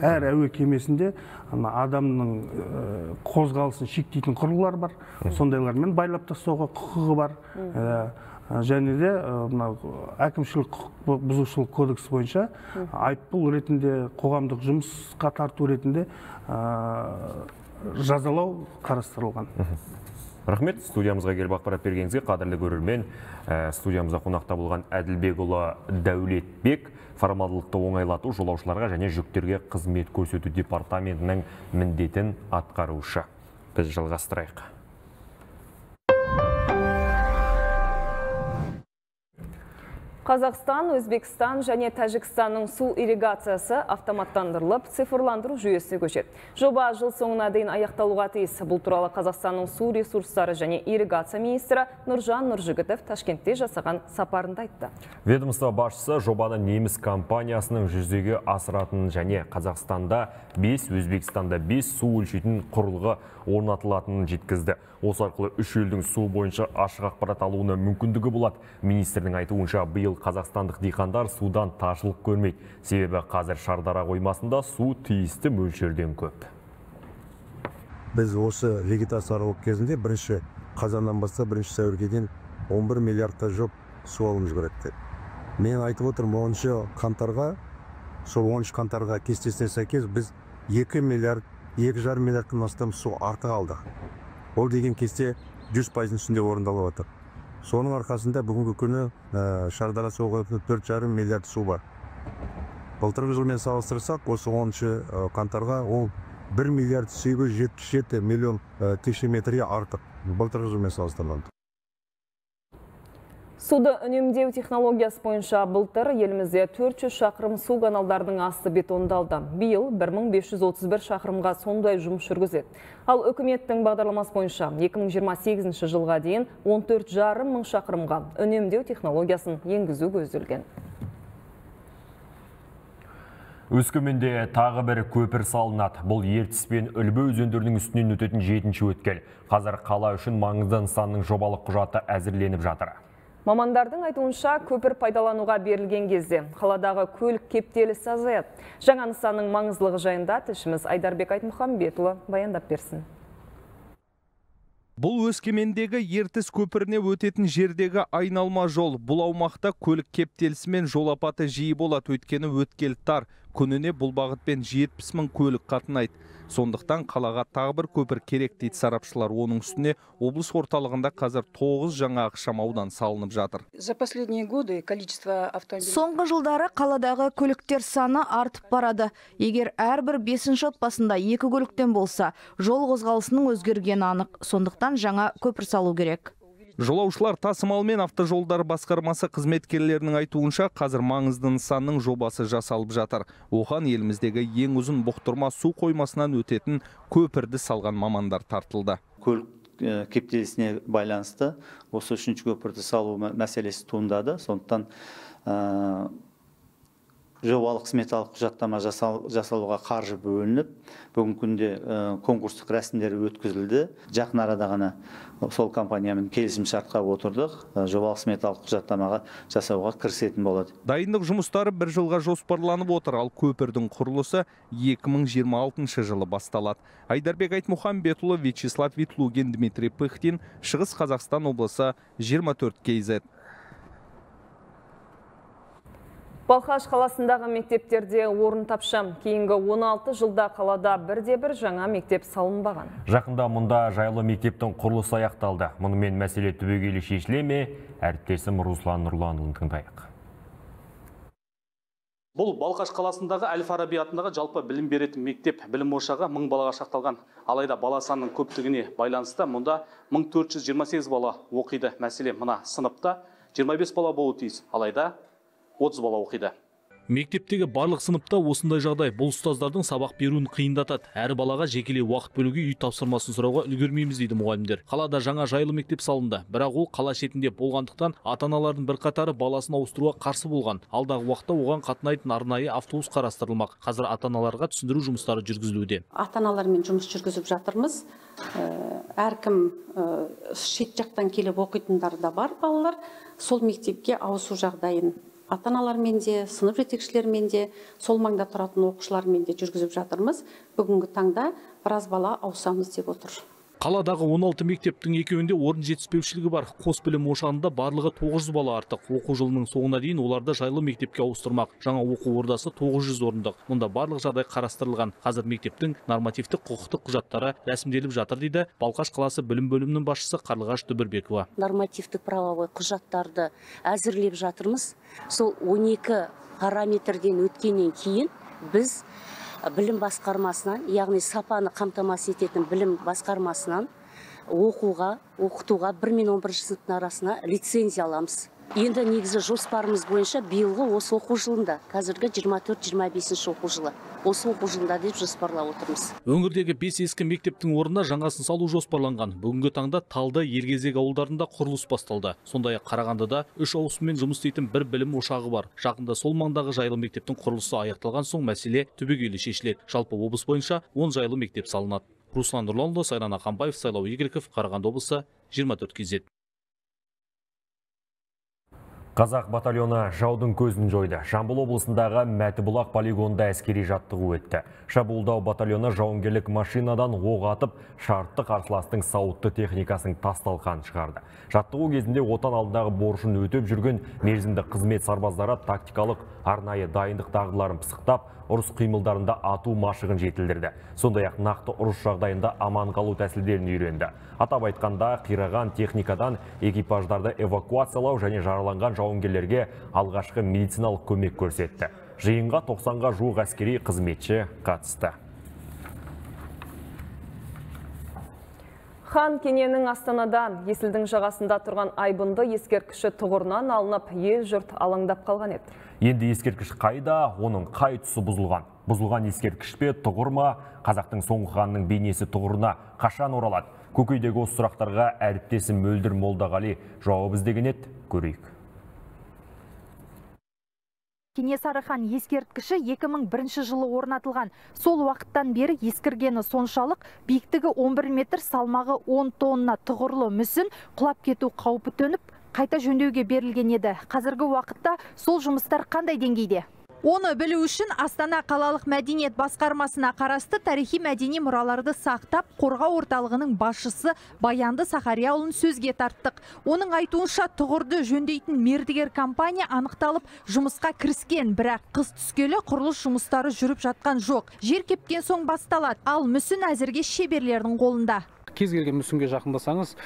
Әр әуе кемесінде адамның қозғалысын шектейтін құрылғылар бар. Сондайлармен байлап тастауға құқығы бар. Және де әкімшілік құқық бұзушылық кодексі бойынша айыппұл ретінде, қоғамдық жұмысқа тарту ретінде жазалау қарастырылған. Рахмет, студиямызға келіп ақпарат бергеніңізге. Қадірлі көрермен, студиямызда қонақта болған Әділбекұлы Дәулетбек формалдылықты оңайлату, жолаушыларға және жүктерге қызмет көрсету департаментінің міндетін атқарушы. Біз жалғастырайық. Қазақстан, Өзбекстан және Тәжікстанның су ирригациясы автоматтандырылып, цифрландыру жүйесіне көшеді. Жоба жыл соңына дейін аяқталуға тиіс. Бұл туралы Қазақстанның су ресурстары және ирригация министрі Нұржан Нұржігітов Ташкентте жасаған сапарында айтты. Ведомство басшысы жобаны неміс компаниясының жүзеге асыратынын және Қазақстанда 5, Өзбекстанда 5 су өлшейтін құрылғы орнатылатынын жеткізді. Осы арқылы үш елдің су бойынша ашық ақпарат алуына мүмкіндігі болады. Министрдің айтуынша, биыл қазақстандық диқандар судан таршылық көрмейді. Себебі қазір Шардара қоймасында су тиісті мөлшерден көп. Біз осы вегетация аралық кезінде бірінші қазаннан бастап бірінші сәуірге дейін 11 миллиардқа жоқ су алуымыз керек. Мен айтып отырмын, 10 қаңтарға, сол 13 қаңтарға кестесіне сәйкес біз 2,5 миллиардтан астам су артық алдық. Ол деген кесте 100% үстінде орындалып отыр. Соның арқасында бүгінгі күні Шардара суға 4,5 миллиард су бар. Былтырғы жылмен салыстырсақ, осы 10 қаңтарға ол 1 миллиард 877 миллион текше метрге артық. Былтырғы жылмен салыстырғанда. Суды үнемдеу технологиясы бойынша былтыр елімізде 400 шақырым су каналдардың асты бетондалды. Биыл 1531 шақырымға сондай жұмыс жүргізеді. Ал үкіметтің бағдарламасы бойынша 2028 жылға дейін 14,5 мың шақырымға үнемдеу технологиясын енгізу көзделген. Өскеменде тағы бір көпір салынады. Бұл Ертіс пен Үлбі өзендерінің үстінен өтетін 7-ші өткел. Қазір қала үшін маңызды нысанның жобалық құжаты әзірленіп жатыр. Мамандардың айтуынша көпір пайдалануға берілген кезде қаладағы көлік кептелісі азаяды. Жаңа нысанның маңыздылығы жайында тілшіміз Айдарбек Айтмұхамбетұлы баяндап берсін. Бұл Өскемендегі Ертіс көпіріне өтетін жердегі айналма жол. Бұл аумақта көлік кептелісі мен жол апаты жиі болады, өйткені өткел тар. Күніне бұл бағытпен 70 мың көлік қатынайды. Сондықтан қалаға тағы бір көпір керек дейді сарапшылар. Оның үстіне облыс орталығында қазір 9 жаңа ықшамаудан салынып жатыр. Соңғы жылдары қаладағы көліктер саны артып барады. Егер әрбір 5-ші отбасында 2 көліктен болса, жол қозғалысының өзгергені анық. Сондықтан жаңа көпір салу керек. Жолаушылар тасымалы мен автожолдар басқармасы қызметкерлерінің айтуынша қазір маңызды нысанның жобасы жасалып жатыр. Оған еліміздегі ең ұзын бұқтырма су қоймасынан өтетін көпірді салған мамандар тартылды. Көлік кептелісіне байланысты осы 3-ші көпірді салу мәселесі туындады. Сондықтан жобалық сметалық құжаттама жасалуға қаржы бөлініп, бүгінгі күнде конкурстық рәсімдері өткізілді. Жақын арада ғана сол компаниямен келісім шартқа отырдық. Жобалық сметалық құжаттамаға жасауға кірісетін болады. Дайындық жұмыстары 1 жылға жоспарланып отыр, ал көпірдің құрылысы 2026 жылы басталады. Айдарбек Айтмұхамбетұлы, Вячеслав Ветлугин, Дмитрий Пыхтин, Шығыс Қазақстан облысы 24 КЗ. Балқаш қаласындағы мектептерде орын тапшы. Кейінгі 16 жылда қалада бірде-бір жаңа мектеп салынбаған. Жақында мұнда жайлы мектептің құрылысы аяқталды. Мұнымен мәселе түбегейлі шешіле ме? Әріптесім Руслан Нұрланұлын тыңдайық. Бұл Балқаш қаласындағы Әл-Фараби атындағы жалпы білім беретін мектеп. Білім ошағы 1000 балаға шақталған. Алайда бала санының көптігіне байланысты мұнда 1428 бала оқиды. Мәселе мына сыныпта 25 бала болуы тиіс. Алайда 30 бала оқиды. Мектептегі барлық сыныпта осындай жағдай бұл ұстаздардың сабақ беруін қиындатады. Әр балаға жекелей уақыт бөлуге үй тапсырмасын сұрауға үлгермейміз дейді мұғалімдер. Қалада жаңа жайлы мектеп салынды, бірақ ол қала шетінде болғандықтан ата-аналардың бірқатары баласын ауыстыруға қарсы болған. Алдағы уақытта оған қатынайтын арнайы автобус қарастырылмақ. Қазір ата-аналарға түсіндіру жұмыстары жүргізілуде. Ата-аналармен жұмыс жүргізіп жатырмыз. Әркім шет жақтан келіп оқитындар да бар балалар. Сол мектепке ауысу жағдайын ата-аналармен де, сынып жетекшілермен де, сол маңда тұратын оқушылармен де жүргізіп жатырмыз. Бүгінгі таңда біраз бала ауысамыз деп отыр. Қаладағы 16 мектептің екеуінде орын жетіспеушілігі бар. Қос білім ошағында барлығы 900 бала артық. Оқу жылының соңына дейін оларды жайлы мектепке ауыстырмақ. Жаңа оқу ордасы 900 орындық. Мұнда барлық жағдай қарастырылған. Қазір мектептің нормативтік құқықтық құжаттары рәсімделіп жатыр дейді Балқаш қаласы білім бөлімінің басшысы Қарлығаш Дүбірбекова. Нормативтік правовой құжаттарды әзірлеп жатырмыз. Сол 12 параметрден өткеннен кейін біз білім басқармасынан, яғни сапаны қамтамасыз ететін білім басқармасынан оқытуға 1 мен 11 сыныптың арасына лицензия аламыз. Енді негізі жоспарымыз бойынша биылғы осы оқу жылында, қазіргі 24-25 оқу жылы, осы оқу жылында деп жоспарлап отырмыз. Өңірдегі 5 ескі мектептің орнына жаңасын салу жоспарланған. Бүгінгі таңда Талды, Ергезек ауылдарында құрылыс басталды. Сондай-ақ Қарағандыда 3 ауысыммен жұмыс істейтін бір білім ошағы бар. Жақында сол маңдағы жайлы мектептің құрылысы аяқталған соң мәселе түбегейлі шешіледі. Жалпы облыс бойынша 10 жайлы мектеп салынады. Руслан Нұрланұлы, Сайран Ақанбаев, Сайлау Игіліков, Қарағанды облысы, 24 KZ. Қазақ батальоны жаудың көзін жойды. Жамбыл облысындағы Мәтібұлақ полигонда әскери жаттығу өтті. Шабуылдау батальоны жауынгерлік машинадан оқ атып, шартты қарсыластың сауытты техникасын тас-талқан шығарды. Жаттығу кезінде отан алдындағы борышын өтеп жүрген мерзімді қызмет сарбаздары тактикалық арнайы дайындық дағдыларын пысықтап, ұрыс қимылдарында ату машығын жетілдірді. Сондай-ақ нақты ұрыс жағдайында аман қалу тәсілдерін үйренді. Атап айтқанда, қираған техникадан экипаждарды эвакуациялау және жараланған жауынгерлерге алғашқы медициналық көмек көрсетті. Жиынға 90-ға жуық әскери қызметші қатысты. Хан кененің Астанадан Есілдің жағасында тұрған айбынды ескерткіші тұғырынан алынып, ел жұрт алаңдап қалған еді. Енді ескерткіш қайда, оның қай тұсы бұзылған? Бұзылған ескерткіш пе, тұғыр ма? Қазақтың соңғы ханның бейнесі тұғырына қашан оралады? Көкейдегі осы сұрақтарға әріптесім Мөлдір Молдағали жауап іздеген еді, көрейік. Кенесары хан ескерткіші 2001 жылы орнатылған. Сол уақыттан бері ескіргені соншалық, биіктігі 11 метр, салмағы 10 тонна тұғырлы мүсін құлап кету қаупі төніп, қайта жөндеуге берілген еді. Қазіргі уақытта сол жұмыстар қандай деңгейде? Оны білу үшін Астана қалалық мәдениет басқармасына қарасты тарихи мәдени мұраларды сақтап, қорғау орталығының басшысы Баянды Сахариаұлын сөзге тарттық. Оның айтуынша тұғырды жөндейтін мердігер компания анықталып, жұмысқа кіріскен, бірақ қыс түскелі құрылыс жұмыстары жүріп жатқан жоқ. Жер кепкен соң басталады, ал мүсін әзірге шеберлердің қолында. Кез келген мүсінге жақындасаңыз,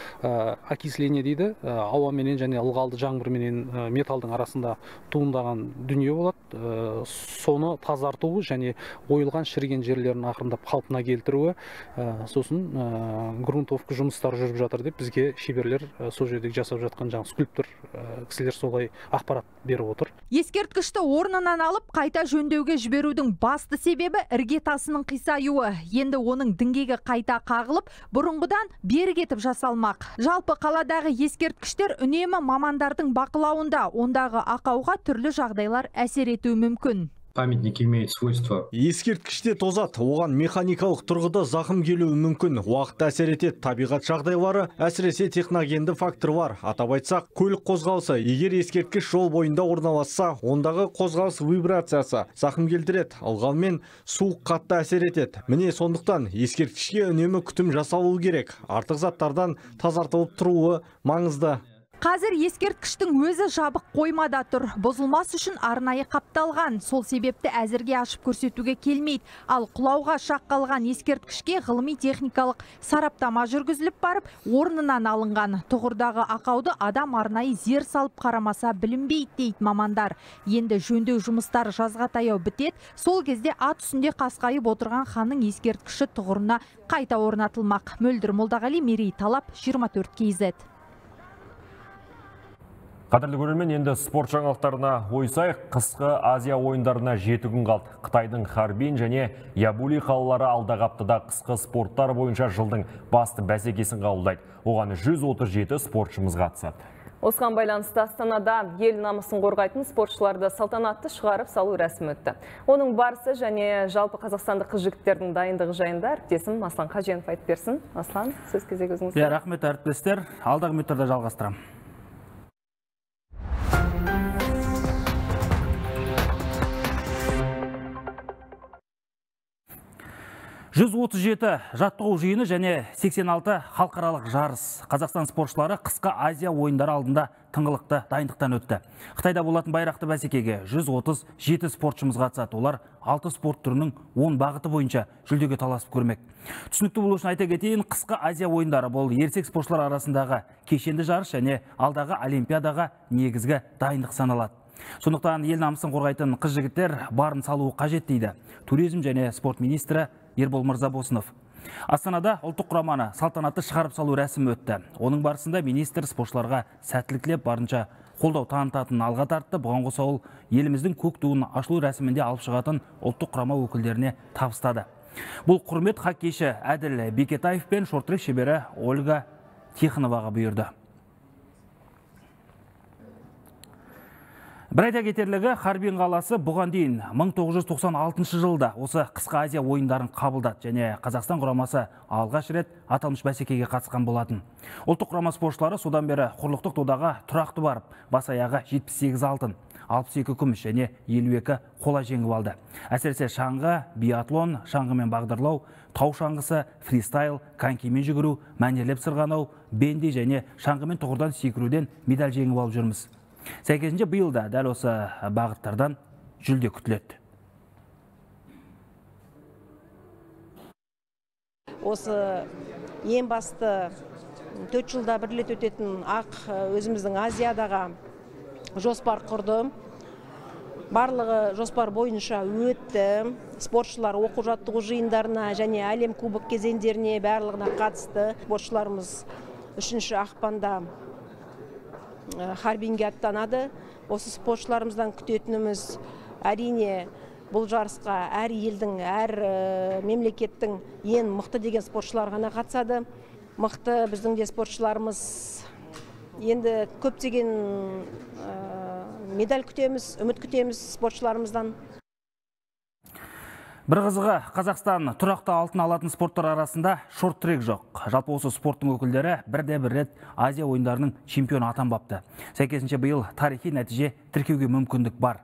окисление дейді, ауаменен және ылғалды жаңбырменен металдың арасында туындаған дүние болады. Соны тазартуы және ойылған шіріген жерлерін ақырындап қалпына келтіруі, сосын грунтовка жұмыстары жүріп жатыр деп бізге шеберлер сол жерде жасап жатқан жаңа скульптор кісілер солай ақпарат беріп отыр. Ескерткішті орнынан алып қайта жөндеуге жіберудің басты себебі іргетасының қисаюы. Енді оның діңгегі қайта қағылып, бұрынғыдан бері кетіп жасалмақ. Жалпы қаладағы ескерткіштер үнемі мамандардың бақылауында, ондағы ақауға түрлі жағдайлар әсер етуі мүмкін. Памятник имеет свойство. Ескерткіште тозат, оған механикалық тұрғыда зақым келуі мүмкін. Уақыт әсер етеді, табиғат жағдайлары, әсіресе техногенді фактор бар. Атап айтсақ, көлік қозғалысы, егер ескерткіш жол бойында орналасса, ондағы қозғалыс вибрациясы зақым келтіреді. Ылғалмен суық қатты әсер етеді. Міне сондықтан ескерткішке үнемі күтім жасалуы керек. Артық заттардан тазартылып тұруы маңызды. Қазір ескерткіштің өзі жабық қоймада тұр. Бұзылмас үшін арнайы қапталған. Сол себепті әзірге ашып көрсетуге келмейді. Ал құлауға шақ қалған ескерткішке ғылыми техникалық сараптама жүргізіліп барып, орнынан алынған. Тұғырдағы ақауды адам арнайы зер салып қарамаса білінбейді дейді мамандар. Енді жөндеу жұмыстары жазға таяу бітеді. Сол кезде ат үстінде қасқайып отырған ханның ескерткіші тұғырына қайта орнатылмақ. Мөлдір Молдағали, Мерей Талап, 24 KZ. Қадірлі көрермен, енді спорт жаңалықтарына ойсайық. Қысқы Азия ойындарына 7 күн қалды. Қытайдың Харбин және Ябули қалалары алдағы аптада қысқы спорттар бойынша жылдың басты бәсекесін қабылдайды. Оған 137 спортшымыз қатысады. Осыған байланысты Астанада ел намысын қорғайтын спортшыларды салтанатты шығарып салу рәсімі өтті. Оның барысы және жалпы қазақстандық қыз-жігіттердің дайындығы жайында әріптесім Аслан Қаженов айтып берсін. Аслан, сөз кезегі өзіңізде. Рахмет әріптестер, алдағы минуттарда жалғастырамын. 137 жаттығу жиыны және 86 халықаралық жарыс. Қазақстан спортшылары қысқы Азия ойындары алдында тыңғылықты дайындықтан өтті. Қытайда болатын байрақты бәсекеге 137 спортшымыз қатысады. Олар 6 спорт түрінің 10 бағыты бойынша жүлдеге таласып көрмек. Түсінікті болу үшін айта кетейін, қысқы Азия ойындары бұл ересек спортшылар арасындағы кешенді жарыс және алдағы олимпиадаға негізгі дайындық саналады. Сондықтан ел намысын қорғайтын қыз-жігіттер барын салуы қажет дейді туризм және спорт министрі Ербол Мырзабосынов. Астанада ұлттық құраманы салтанатты шығарып салу рәсімі өтті. Оның барысында министр спортшыларға сәттілік тілеп барынша қолдау танытатынын алға тартты. Бұған қоса ол еліміздің көк туын ашылу рәсімінде алып шығатын ұлттық құрама өкілдеріне табыстады. Бұл құрмет хоккейші Әділ Бекетаев пен шорт-трек шебері Ольга Тихоноваға бұйырды. Бір айта кетерлігі, Харбин қаласы бұған дейін 1996 жылда осы қысқы Азия ойындарын қабылдады және Қазақстан құрамасы алғаш рет аталмыш бәсекеге қатысқан болатын. Ұлттық құрама спортшылары содан бері құрлықтық додаға тұрақты барып, бас аяғы 78 алтын, 62 күміс және 52 қола жеңіп алды. Әсіресе шаңғы, биатлон, шаңғымен бағдарлау, тау шаңғысы, фристайл, конькимен жүгіру, мәнерлеп сырғанау, бенди және шаңғымен тұғырдан секіруден медаль жеңіп алып жүрміз. Сәйкесінше биыл да дәл осы бағыттардан жүлде күтіледі. Осы ең басты 4 жылда бір рет өтетін өзіміздің Азиядаға жоспар құрды. Барлығы жоспар бойынша өтті. Спортшылар оқу жаттығу жиындарына және әлем кубок кезеңдеріне барлығына қатысты. Спортшыларымыз 3 ақпанда Харбинге аттанады. Осы спортшыларымыздан күтетініміз әрине бұл жарысқа әр елдің, әр мемлекеттің ең мықты деген спортшылар ғана қатысады. Мықты біздің де спортшыларымыз енді көптеген медаль күтеміз, үміт күтеміз спортшыларымыздан. Бір қызығы, Қазақстан тұрақты алтын алатын спорттар арасында шорт-трек жоқ. Жалпы осы спорттың өкілдері бірде-бір рет Азия ойындарының чемпионы атанбапты. Сәйкесінше биыл тарихи нәтиже тіркеуге мүмкіндік бар.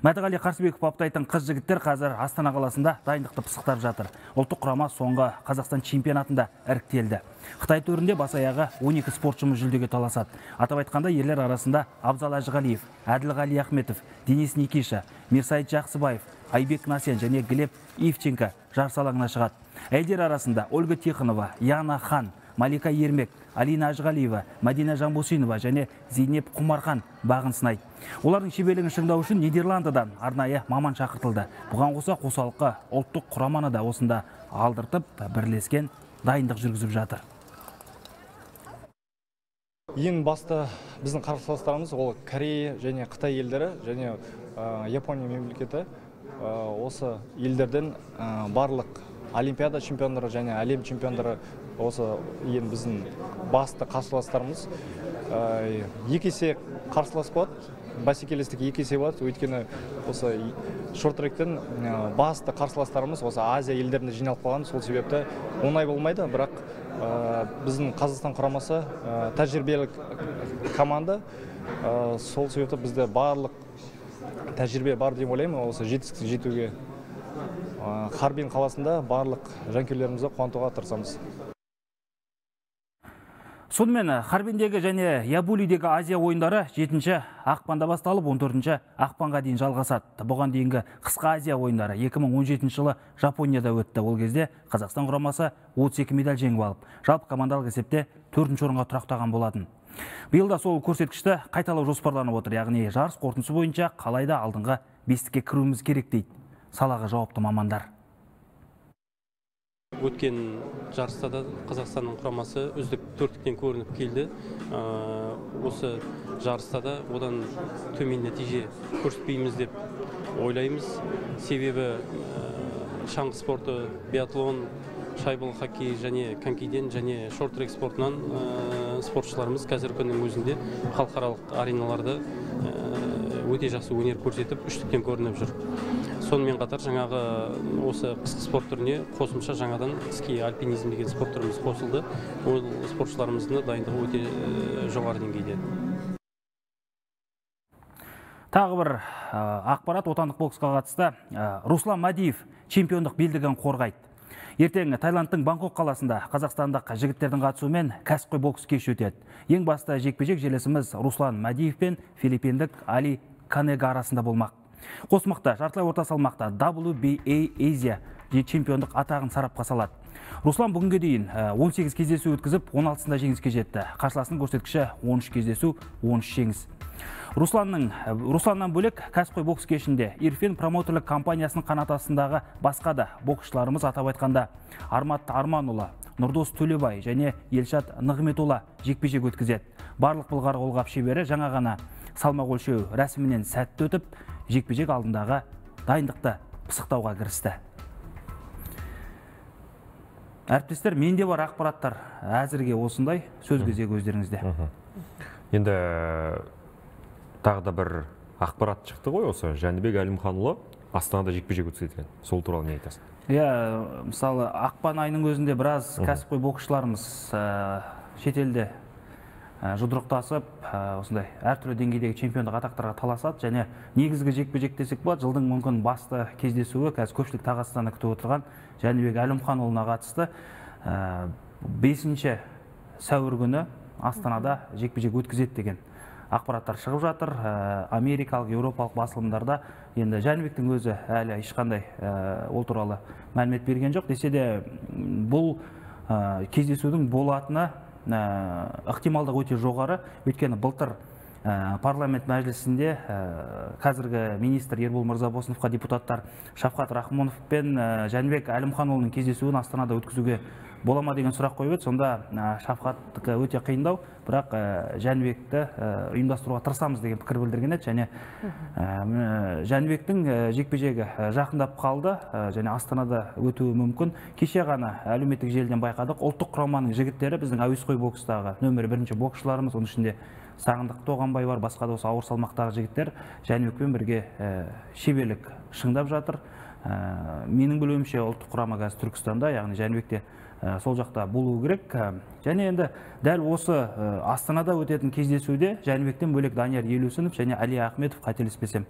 Мәтіғали Қарсыбеков баптайтын қыз-жігіттер қазір Астана қаласында дайындықты пысықтап жатыр. Ұлттық құрама соңғы Қазақстан чемпионатында іріктелді. Қытай төрінде бас аяғы 12 спортшымыз жүлдеге таласады. Атап айтқанда ерлер арасында Абзал Әжіғалиев, Әділғали Ахметов, Денис Никиша, Мирсайт Жақсыбаев, Айбек Насен және Глеб Ивченко жарыс алаңына шығады. Әйелдер арасында Ольга Тихонова, Яна Хан, Малика Ермек, Алина Ажғалиева, Мадина Жамбусинова және Зейнеп Құмархан бағын сынайды. Олардың шеберлігін шыңдау үшін Нидерландыдан арнайы маман шақыртылды. Бұған қоса қосалқы ұлттық құраманы да осында алдыртып, бірлескен дайындық жүргізіп жатыр. Ең басты біздің қарсыластарымыз ол Корея және Қытай елдері және Япония мемлекеті. Осы елдерден барлық олимпиада чемпиондары және әлем чемпиондары осы ең біздің басты қарсыластарымыз. Екі есе қарсылас болады, бәсекелестік екі есе болады. Өйткені осы шорт-тректен басты қарсыластарымыз осы Азия елдерінде жиналып қалған. Сол себепті оңай болмайды, бірақ біздің Қазақстан құрамасы тәжірибелік команда. Сол себепті бізде барлық тәжірибе бар деп ойлаймын осы жетістікке жетуге. Харбин қаласында барлық жанкүйерлерімізді қуантуға тырысамыз. Сонымен Харбиндегі және Ябулидегі Азия ойындары 7 ақпанда басталып, 14 ақпанға дейін жалғасады. Бұған дейінгі қысқы Азия ойындары 2017 жылы Жапонияда өтті. Ол кезде Қазақстан құрамасы 32 медаль жеңіп алып, жалпы командалық есепте 4-ші орынға тұрақтаған болатын. Биылда сол көрсеткішті қайталау жоспарланып отыр, яғни жарыс қорытындысы бойынша қалайда алдыңғы 5-ке кіруіміз керек дейді салаға жауапты мамандар. Өткен жарыста да Қазақстанның құрамасы үздік 4-тен көрініп келді. Осы жарыста да одан төмен нәтиже көрсетпейміз деп ойлаймыз. Себебі шаңғы спорты, биатлон, шайбалы хоккей және конькиден және шорт-трек спортынан спортшыларымыз қазіргі күннің өзінде халықаралық ареналарда өте жақсы өнер көрсетіп, 3-тен көрініп жүр. Сонымен қатар жаңағы осы қысқы спорт түріне қосымша жаңадан ски альпинизм деген спорт түріміз қосылды. Ол спортшыларымыздың дайындығы өте жоғары деңгейде. Тағы бір ақпарат отандық боксқа қатысты. Руслан Мадиев чемпиондық белдігін қорғайды. Ертең Таиландтың Бангкок қаласында қазақстандық жігіттердің қатысуымен кәсіпқой бокс кеші өтеді. Ең басты жекпе-жек желесіміз Руслан Мадиев пен филиппиндік Али Канега арасында болмақ. Қосмақта жартылай орта салмақта WBA Asia чемпиондық атағын сарапқа салады. Руслан бүгінге дейін 18 кездесу өткізіп, 16-сында жеңіске жетті. Қарсыласының көрсеткіші 13 кездесу, 13 жеңіс. Русланнан бөлек кәсіпқой бокс кешінде Ирфин промоутерлік компаниясының қанатасындағы басқа да боксшыларымыз атап айтқанда Армат Арманұлы, Нұрдос Төлебай және Елшат Нығметұлы жекпе-жек өткізеді. Барлық былғары қолғап шебері жаңа ғана салмақ өлшеу рәсімінен сәтті өтіп, жекпе-жек алдындағы дайындықты пысықтауға кірісті. Әріптестер, менде бар ақпараттар әзірге осындай, сөз кезегі өздеріңізде. Енді тағы да бір ақпарат шықты ғой осы. Жәнібек Әлімханұлы Астанада жекпе-жек өткізеді. Сол туралы не айтасың? Мысалы, ақпан айының өзінде біраз кәсіпқой боксшыларымыз шетелде жұдырықтасып, осындай әртүрлі деңгейдегі чемпиондық атақтарға таласады, және негізгі жекпе-жек десек болады, жылдың мүмкін басты кездесуі қазір көпшілік тағатсыздана күтіп отырған Жәнібек Әлімханұлына қатысты 5 сәуір күні Астанада жекпе-жек өткізеді деген ақпараттар шығып жатыр. Америкалық, еуропалық басылымдарда енді Жәнібектің өзі әлі ешқандай ол туралы мәлімет берген жоқ. Десе де бұл кездесудің болатыны ықтималдығы өте жоғары. Өйткені былтыр парламент мәжілісінде қазіргі министр Ербол Мырзабосыновқа депутаттар Шавқат Рахмонов пен Жәнібек Әлімханұлының кездесуін Астанада өткізуге бола ма деген сұрақ қойып еді. Сонда Шавқаттікі өте қиындау, бірақ Жәнібекті ұйымдастыруға тырысамыз деген пікір білдірген еді. Және Жәнібектің жекпе-жегі жақындап қалды және Астанада өтуі мүмкін. Кеше ғана әлеуметтік желіден байқадық, ұлттық құраманың жігіттері біздің әуесқой бокстағы нөмір 1 боксшыларымыз, оның ішінде Сағындық Тоғанбай бар, басқа да осы ауыр салмақтағы жігіттер Жәнібекпен бірге шеберлік шыңдап жатыр. Менің білуімше ұлттық құрама қазір Түркістанда, яғни Жәнібекте сол жақта болуы керек. Және енді дәл осы Астанада өтетін кездесуде Жәнібектен бөлек Данияр Елеусінов және Али Ахметов қателеспесем.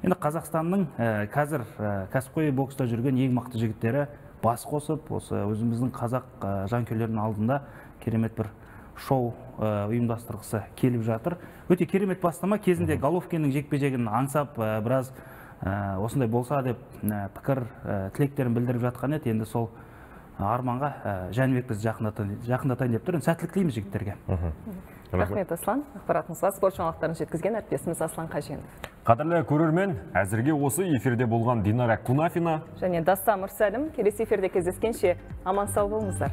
Енді Қазақстанның қазір кәсіпқой бокста жүрген ең мықты жігіттері бас қосып, осы өзіміздің қазақ жанкүйерлерінің алдында керемет бір шоу ұйымдастырғысы келіп жатыр. Өте керемет бастама. Кезінде Головкиннің жекпе-жегін аңсап, біраз осындай болса деп пікір тілектерін білдіріп жатқан еді. Енді сол арманға Жәнібек бізді жақындатайын деп тұр. Сәттілік тілейміз жігіттерге. Рахмет, Аслан. Ақпаратыңызға спорт жаңалықтарын жеткізген әріптесіміз Аслан Қаженов. Қадірлі көрермен, әзірге осы эфирде болған Динара Кунафина және Дастан Мырсәлім келесі эфирде кездескенше аман сау болыңыздар.